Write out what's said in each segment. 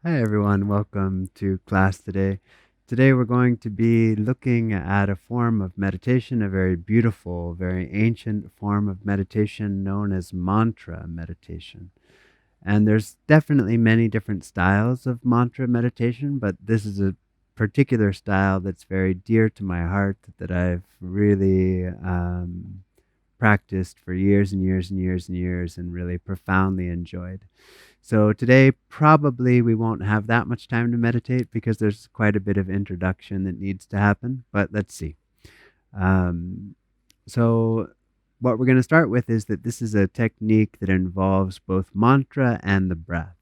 Hi everyone, welcome to class today. Today we're going to be looking at a form of meditation, a very beautiful, very ancient form of meditation known as mantra meditation. And there's definitely many different styles of mantra meditation, but this is a particular style that's very dear to my heart that I've really practiced for years and years and years and years and really profoundly enjoyed. So today, probably we won't have that much time to meditate because there's quite a bit of introduction that needs to happen, but let's see. Um, so, what we're going to start with is that this is a technique that involves both mantra and the breath,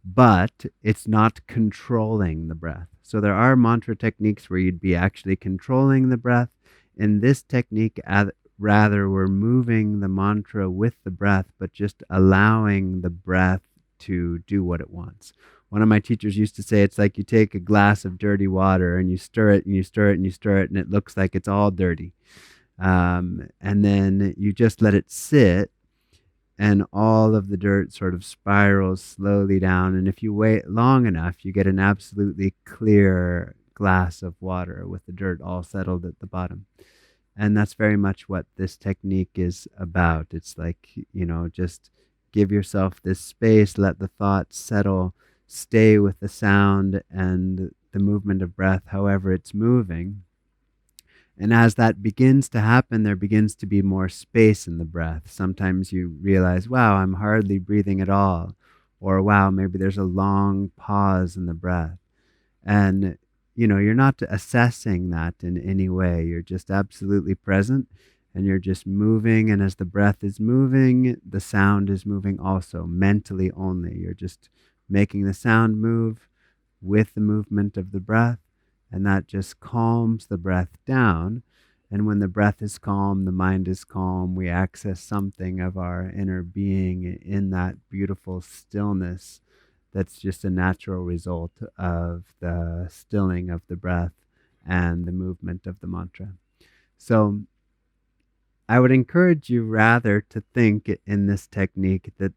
but it's not controlling the breath. So, there are mantra techniques where you'd be actually controlling the breath. In this technique, rather, we're moving the mantra with the breath, but just allowing the breath to do what it wants. One of my teachers used to say it's like you take a glass of dirty water and you stir it and you stir it and you stir it, and it looks like it's all dirty. And then you just let it sit, and all of the dirt sort of spirals slowly down. And if you wait long enough, you get an absolutely clear glass of water with the dirt all settled at the bottom. And that's very much what this technique is about. It's like, just give yourself this space, let the thoughts settle, stay with the sound and the movement of breath, however it's moving. And as that begins to happen, there begins to be more space in the breath. Sometimes you realize, wow, I'm hardly breathing at all. Or, wow, maybe there's a long pause in the breath. And you're not assessing that in any way. You're just absolutely present and you're just moving. And as the breath is moving, the sound is moving also, mentally only. You're just making the sound move with the movement of the breath. And that just calms the breath down. And when the breath is calm, the mind is calm, we access something of our inner being in that beautiful stillness that's just a natural result of the stilling of the breath and the movement of the mantra. So I would encourage you rather to think in this technique that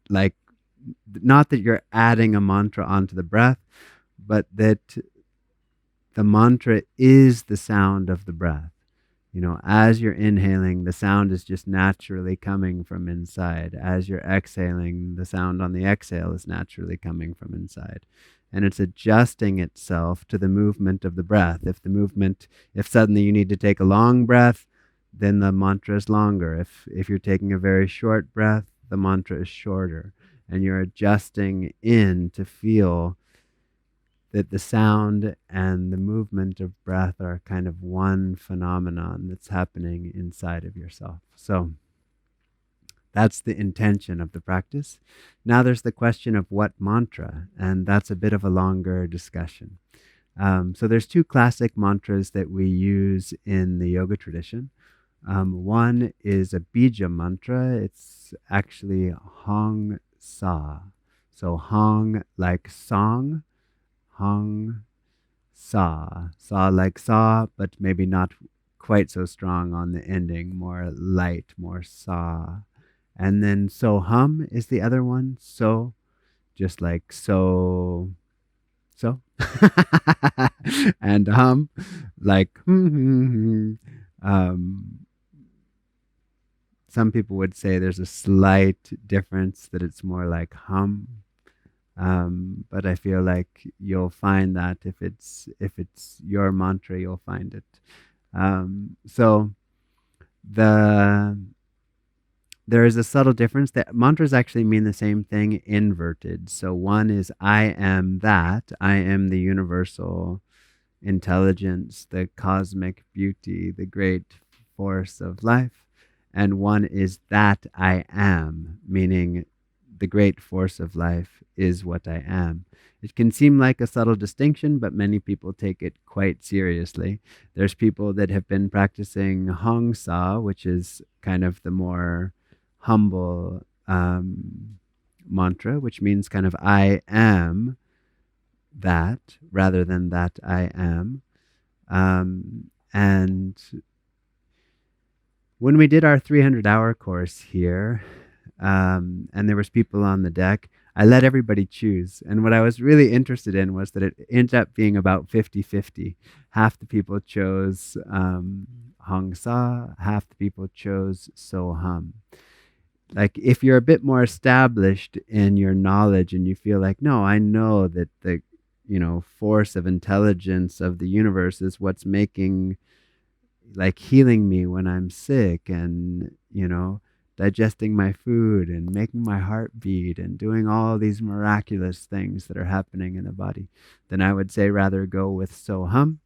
like not that you're adding a mantra onto the breath, but that the mantra is the sound of the breath. As you're inhaling, the sound is just naturally coming from inside. As you're exhaling, the sound on the exhale is naturally coming from inside. And it's adjusting itself to the movement of the breath. If suddenly you need to take a long breath, then the mantra is longer. If you're taking a very short breath, the mantra is shorter. And you're adjusting in to feel that the sound and the movement of breath are kind of one phenomenon that's happening inside of yourself. So that's the intention of the practice. Now there's the question of what mantra, and that's a bit of a longer discussion. So there's two classic mantras that we use in the yoga tradition. One is a bija mantra. It's actually Hong Sa. So Hong like song, Hong Sa. Sa like saw, but maybe not quite so strong on the ending, more light, more saw. And then so hum is the other one. So, just like so. And hum, like some people would say there's a slight difference that it's more like hum. But I feel like you'll find that if it's your mantra, you'll find it. So there is a subtle difference that mantras actually mean the same thing inverted. So one is I am that, I am the universal intelligence, the cosmic beauty, the great force of life. And one is that I am, meaning the great force of life is what I am. It can seem like a subtle distinction, but many people take it quite seriously. There's people that have been practicing Hong Sa, which is kind of the more humble mantra, which means kind of I am that rather than that I am. And when we did our 300-hour course here, and there was people on the deck, I let everybody choose. And what I was really interested in was that it ended up being about 50-50. Half the people chose Hong Sa, half the people chose So Hum. Like if you're a bit more established in your knowledge and you feel like, no, I know that the force of intelligence of the universe is what's making, like, healing me when I'm sick, and digesting my food and making my heart beat and doing all these miraculous things that are happening in the body, then I would say rather go with So Hum.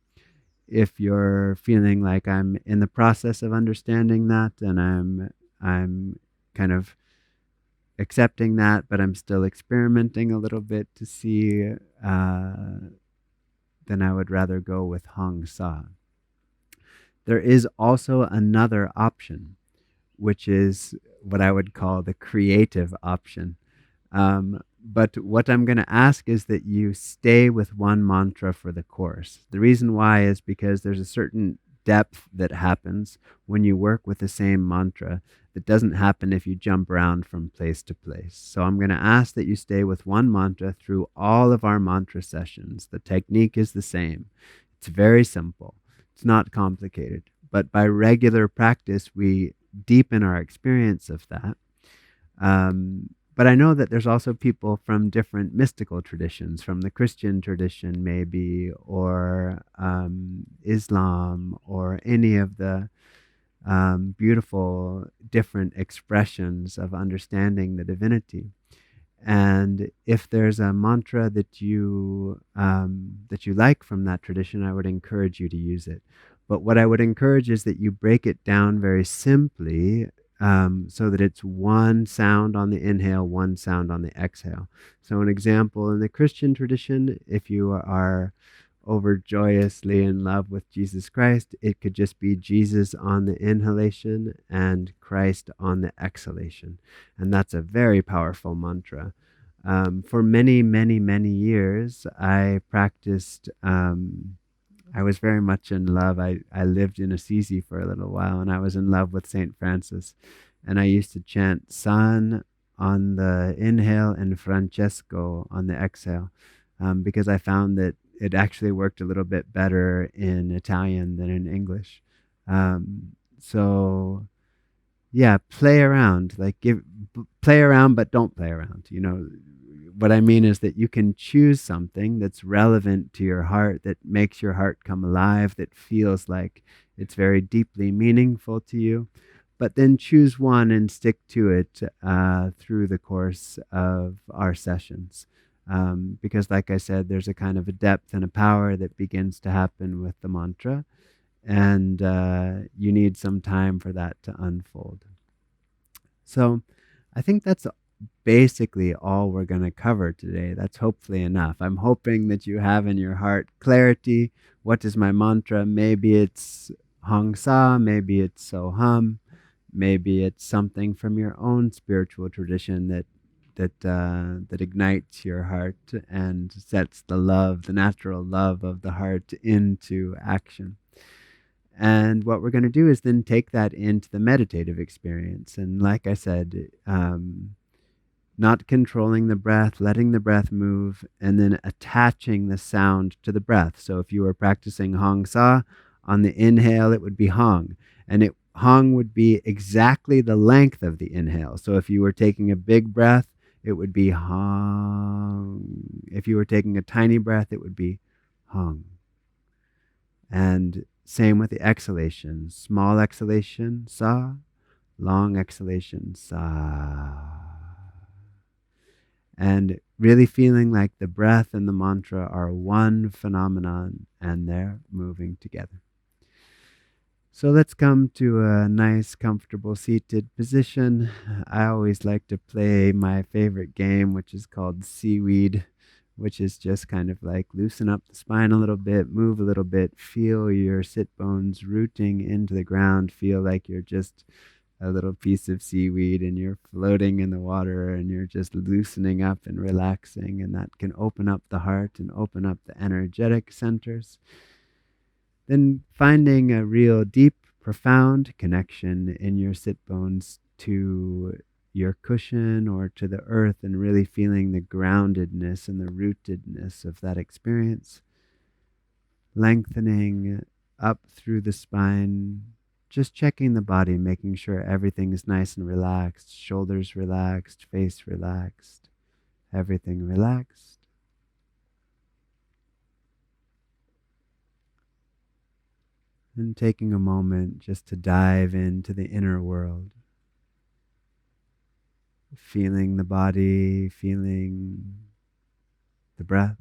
If you're feeling like I'm in the process of understanding that, and I'm kind of accepting that, but I'm still experimenting a little bit to see, then I would rather go with Hong Sa. There is also another option, which is what I would call the creative option. But what I'm going to ask is that you stay with one mantra for the course. The reason why is because there's a certain depth that happens when you work with the same mantra that doesn't happen if you jump around from place to place. So I'm going to ask that you stay with one mantra through all of our mantra sessions. The technique is the same. It's very simple. It's not complicated. But by regular practice, we deepen our experience of that. But I know that there's also people from different mystical traditions, from the Christian tradition maybe, or Islam, or any of the beautiful different expressions of understanding the divinity. And if there's a mantra that you like from that tradition, I would encourage you to use it. But what I would encourage is that you break it down very simply, so that it's one sound on the inhale, one sound on the exhale. So an example, in the Christian tradition, if you are overjoyously in love with Jesus Christ, it could just be Jesus on the inhalation and Christ on the exhalation. And that's a very powerful mantra. For many, many, many years, I practiced, I was very much in love. I lived in Assisi for a little while, and I was in love with St. Francis. And I used to chant San on the inhale and Francesco on the exhale, because I found that it actually worked a little bit better in Italian than in English. So yeah, play around, like play around, but don't play around. What I mean is that you can choose something that's relevant to your heart, that makes your heart come alive, that feels like it's very deeply meaningful to you, but then choose one and stick to it through the course of our sessions. Because like I said, there's a kind of a depth and a power that begins to happen with the mantra, and you need some time for that to unfold. So I think that's basically all we're going to cover today. That's hopefully enough. I'm hoping that you have in your heart clarity. What is my mantra? Maybe it's Hong Sa, maybe it's So Hum, maybe it's something from your own spiritual tradition that ignites your heart and sets the love, the natural love of the heart, into action. And what we're going to do is then take that into the meditative experience. And like I said, not controlling the breath, letting the breath move, and then attaching the sound to the breath. So if you were practicing Hong Sa, on the inhale, it would be Hong. And Hong would be exactly the length of the inhale. So if you were taking a big breath, it would be Hong. If you were taking a tiny breath, it would be Hong. And same with the exhalation. Small exhalation, Sa. Long exhalation, Sa. And really feeling like the breath and the mantra are one phenomenon and they're moving together. So let's come to a nice, comfortable seated position. I always like to play my favorite game, which is called Seaweed, which is just kind of like loosen up the spine a little bit, move a little bit, feel your sit bones rooting into the ground, feel like you're just a little piece of seaweed and you're floating in the water and you're just loosening up and relaxing, and that can open up the heart and open up the energetic centers. Then finding a real deep, profound connection in your sit bones to your cushion or to the earth and really feeling the groundedness and the rootedness of that experience, lengthening up through the spine, just checking the body, making sure everything is nice and relaxed, shoulders relaxed, face relaxed, everything relaxed. And taking a moment just to dive into the inner world, feeling the body, feeling the breath.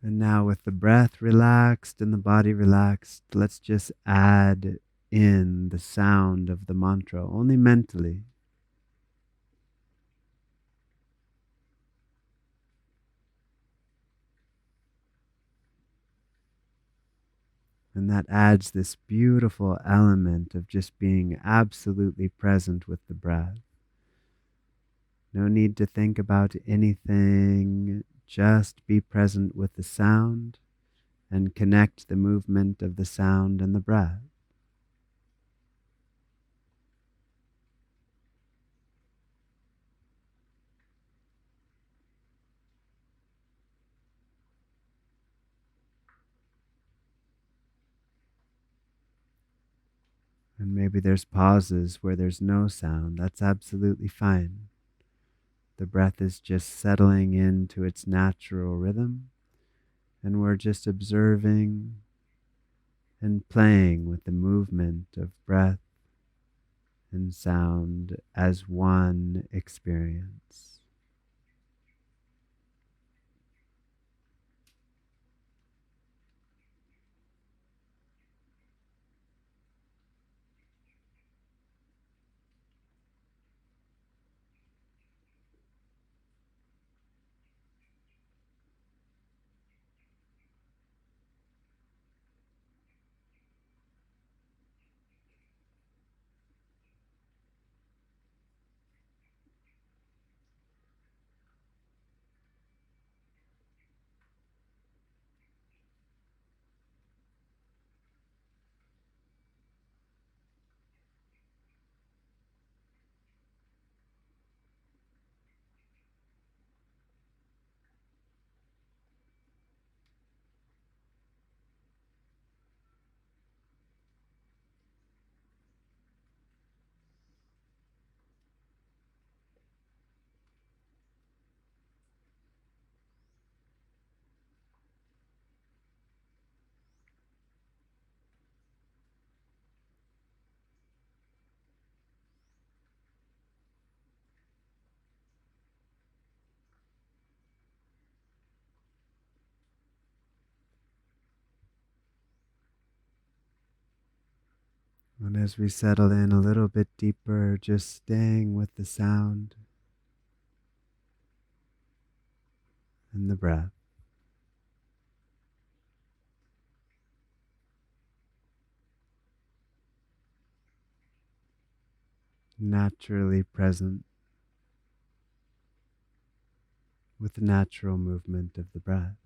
And now, with the breath relaxed and the body relaxed, let's just add in the sound of the mantra, only mentally. And that adds this beautiful element of just being absolutely present with the breath. No need to think about anything, just be present with the sound and connect the movement of the sound and the breath. And maybe there's pauses where there's no sound. That's absolutely fine. The breath is just settling into its natural rhythm, and we're just observing and playing with the movement of breath and sound as one experience. And as we settle in a little bit deeper, just staying with the sound and the breath, naturally present with the natural movement of the breath.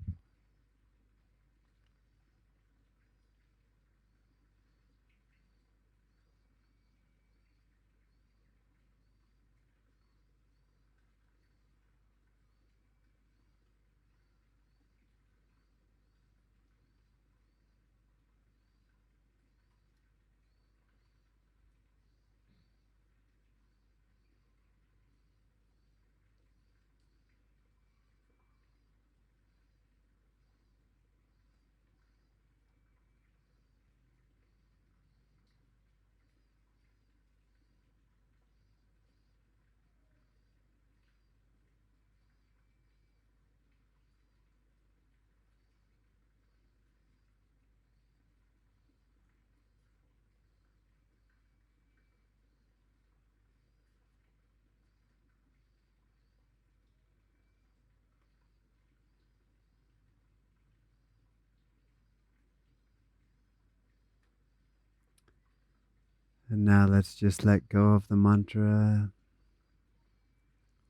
And now let's just let go of the mantra,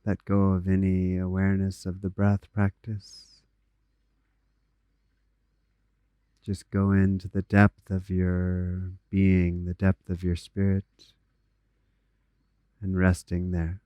let go of any awareness of the breath practice. Just go into the depth of your being, the depth of your spirit, and resting there.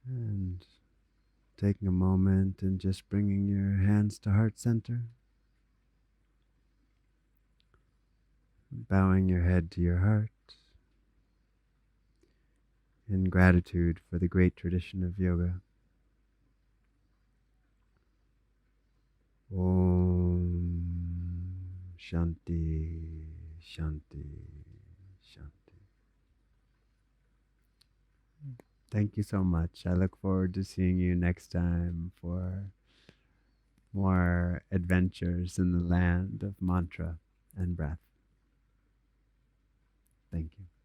And taking a moment and just bringing your hands to heart center, bowing your head to your heart in gratitude for the great tradition of yoga. Om Shanti, Shanti, Shanti. Thank you so much. I look forward to seeing you next time for more adventures in the land of mantra and breath. Thank you.